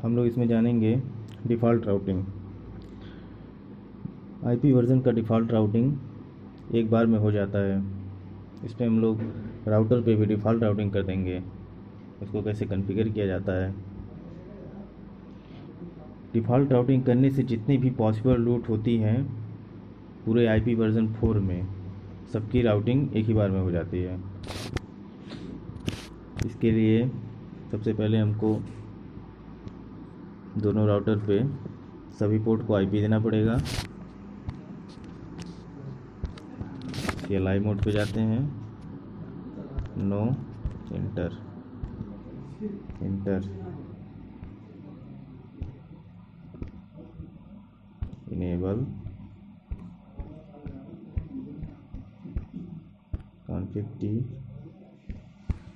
हम लोग इसमें जानेंगे डिफ़ॉल्ट राउटिंग। आईपी वर्जन का डिफ़ॉल्ट राउटिंग एक बार में हो जाता है। इसमें हम लोग राउटर पे भी डिफ़ॉल्ट राउटिंग कर देंगे। उसको कैसे कॉन्फ़िगर किया जाता है। डिफ़ॉल्ट राउटिंग करने से जितनी भी पॉसिबल रूट होती हैं पूरे आईपी वर्जन 4 में, सबकी राउटिंग एक ही बार में हो जाती है। इसके लिए सबसे पहले हमको दोनों राउटर पे सभी पोर्ट को आईपी देना पड़ेगा। CLI मोड पे जाते हैं, no, inter, enable, config T.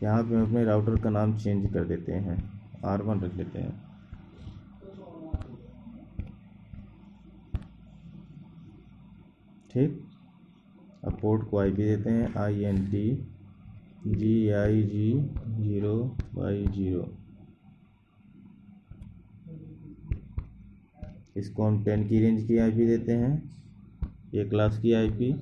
यहाँ पे हम अपने राउटर का नाम चेंज कर देते हैं, R1 रख लेते हैं। ठीक, अब पोर्ट को आईपी देते हैं INT GIG 0/0। इसको हम 10 की रेंज की आईपी देते हैं, ये क्लास की आईपी।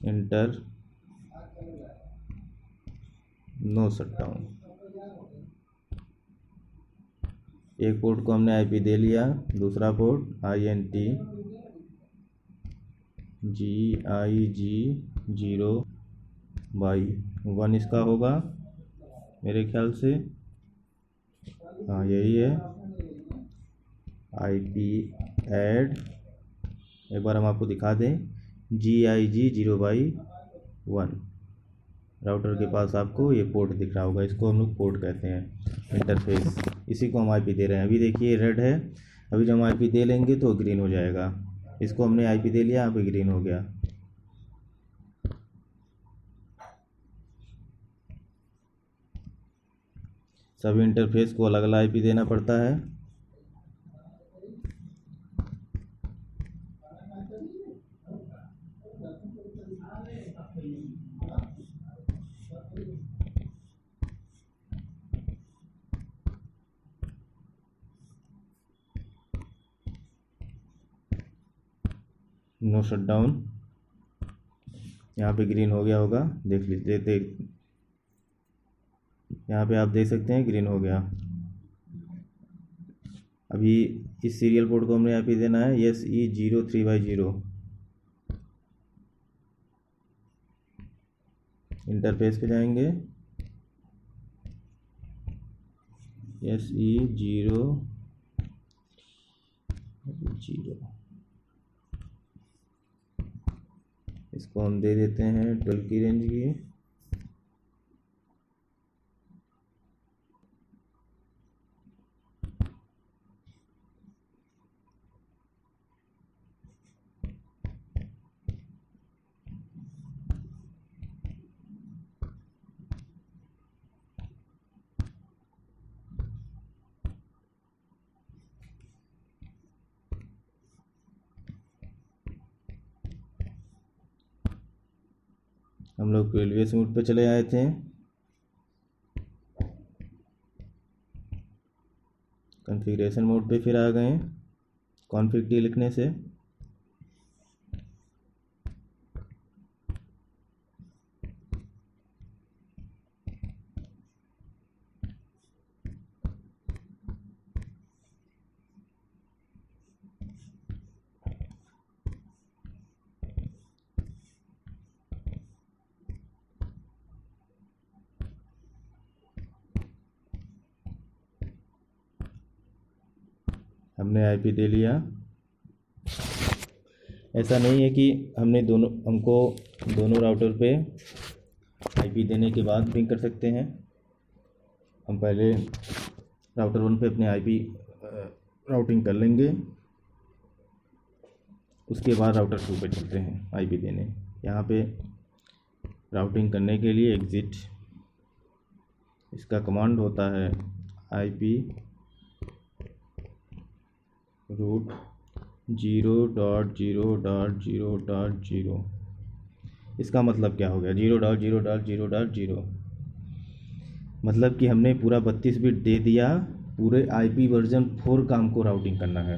Inter, no shutdown. एक पोर्ट को हमने आईपी दे लिया, दूसरा पोर्ट INT GIG 0/1 इसका होगा मेरे ख्याल से। हाँ, यही है। IP ऐड, एक बार हम आपको दिखा दें, GIG 0/1 राउटर के पास आपको ये पोर्ट दिख रहा होगा। इसको हम लोग पोर्ट कहते हैं, इंटरफेस। इसी को हम आईपी दे रहे हैं। अभी देखिए रेड है, अभी जब हम आईपी दे लेंगे तो ग्रीन हो जाएगा। इसको हमने आईपी दे लिया, अभी ग्रीन हो गया। सभी इंटरफेस को अलग अलग आईपी देना पड़ता है। नो शटडाउन, यहाँ पे ग्रीन हो गया होगा, देख लीजिए। यहाँ पे आप देख सकते हैं ग्रीन हो गया। अभी इस सीरियल पोर्ट को हमने आईपी देना है SE 03/0। इंटरफेस पे जाएंगे, SE 0/0। इसको हम दे देते हैं 12 की रेंज की। हम लोग प्रीवियस मोड पे चले आए थे, कॉन्फ़िगरेशन मोड पे फिर आ गए कॉन्फ़िग टी लिखने से। हमने आईपी दे लिया। ऐसा नहीं है कि हमको दोनों राउटर पे आईपी देने के बाद पिंग कर सकते हैं। हम पहले राउटर 1 पे अपने आईपी राउटिंग कर लेंगे, उसके बाद राउटर 2 पे चलते हैं आईपी देने। यहाँ पे राउटिंग करने के लिए एग्ज़िट, इसका कमांड होता है IP रूट 0.0.0.0। इसका मतलब क्या हो गया 0.0.0.0, मतलब कि हमने पूरा 32 बिट दे दिया। पूरे IP वर्जन 4 का हमको राउटिंग करना है,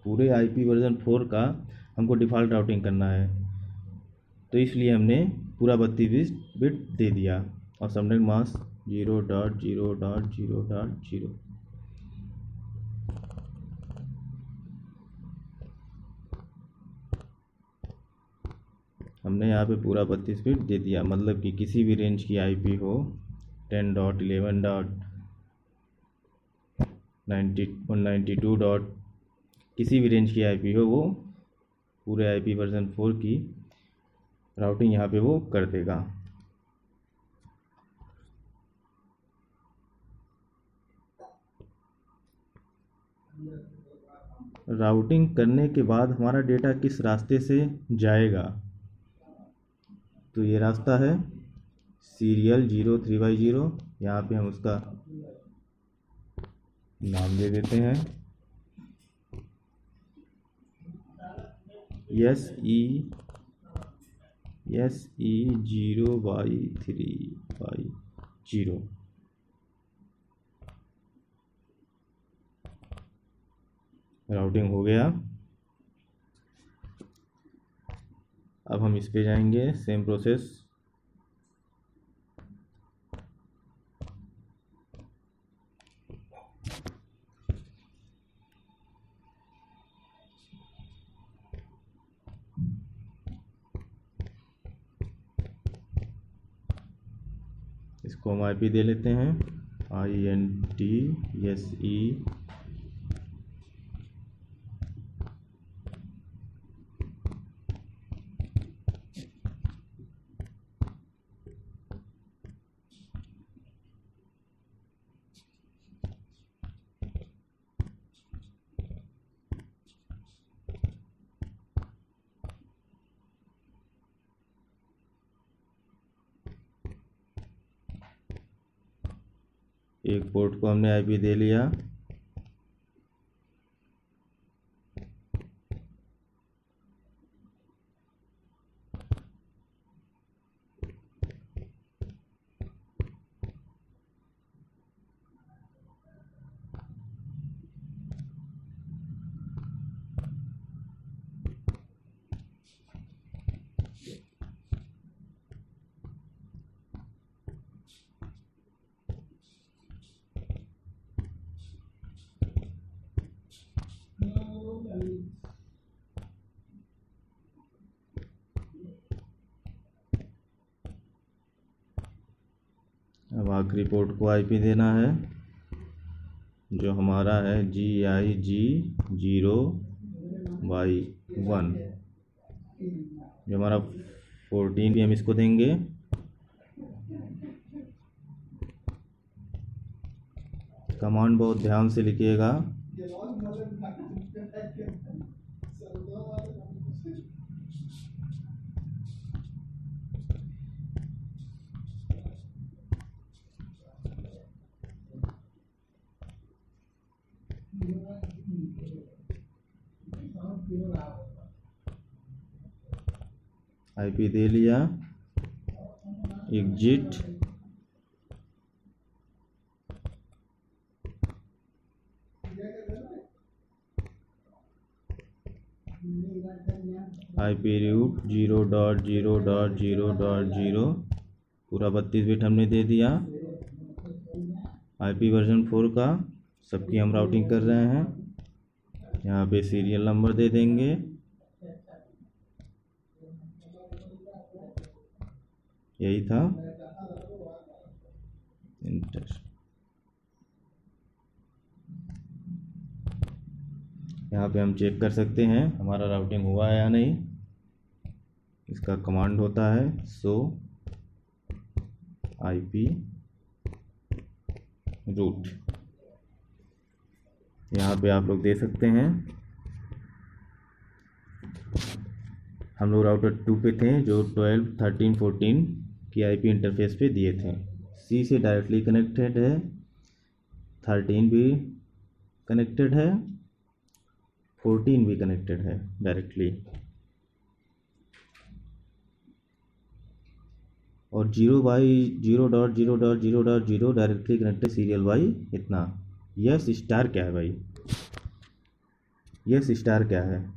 पूरे IP वर्जन 4 का हमको डिफ़ॉल्ट राउटिंग करना है, तो इसलिए हमने पूरा 32 बिट दे दिया। और सबनेट मास्क 0.0.0.0। हमने यहाँ पे पूरा 32 बिट दे दिया, मतलब कि किसी भी रेंज की IP हो 10.11.192. किसी भी रेंज की IP हो, वो पूरे IP वर्जन 4 की राउटिंग यहाँ पे वो कर देगा। राउटिंग करने के बाद हमारा डेटा किस रास्ते से जाएगा, तो ये रास्ता है सीरियल 03/0। यहाँ पे हम उसका नाम दे देते हैं SE 0/3/0। राउटिंग हो गया। अब हम इस पे जाएंगे, सेम प्रोसेस। इसको हम IP दे लेते हैं INTSE एक पोर्ट को हमने IP दे लिया। अब आखिरी पोर्ट को IP देना है, जो हमारा है GIG 0/1, जो हमारा 14 भी हम इसको देंगे। कमांड बहुत ध्यान से लिखिएगा। IP दे लिया, एग्जिट, IP रूट 0.0.0.0। पूरा 32 बिट हमने दे दिया। IP वर्जन 4 का सबकी हम राउटिंग कर रहे हैं। यहाँ पे सीरियल नंबर दे देंगे, यही था, इंटर। यहाँ पे हम चेक कर सकते हैं हमारा राउटिंग हुआ है या नहीं। इसका कमांड होता है शो IP रूट। यहाँ पे आप लोग दे सकते हैं, हम लोग राउटर 2 पे थे, जो 12, 13, 14 की IP इंटरफेस पे दिए थे। सी से डायरेक्टली कनेक्टेड है, 13 भी कनेक्टेड है, 14 भी कनेक्टेड है डायरेक्टली, और 0/0.0.0.0 डायरेक्टली कनेक्टेड सीरियल बाई इतना। यस स्टार क्या है भाई? यस स्टार क्या है?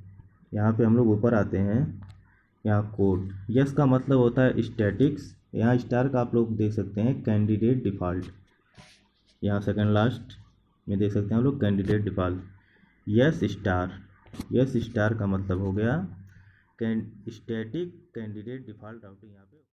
यहाँ पे हम लोग ऊपर आते हैं, यहाँ कोड। यस का मतलब होता है स्टैटिक्स, यहाँ स्टार का आप लोग देख सकते हैं कैंडिडेट डिफ़ॉल्ट, यहाँ सेकंड लास्ट में देख सकते हैं हम लोग कैंडिडेट डिफ़ॉल्ट। यस स्टार का मतलब हो गया स्टैटिक कैंडिडेट डिफ़ॉल्ट राउटिंग। यहाँ पे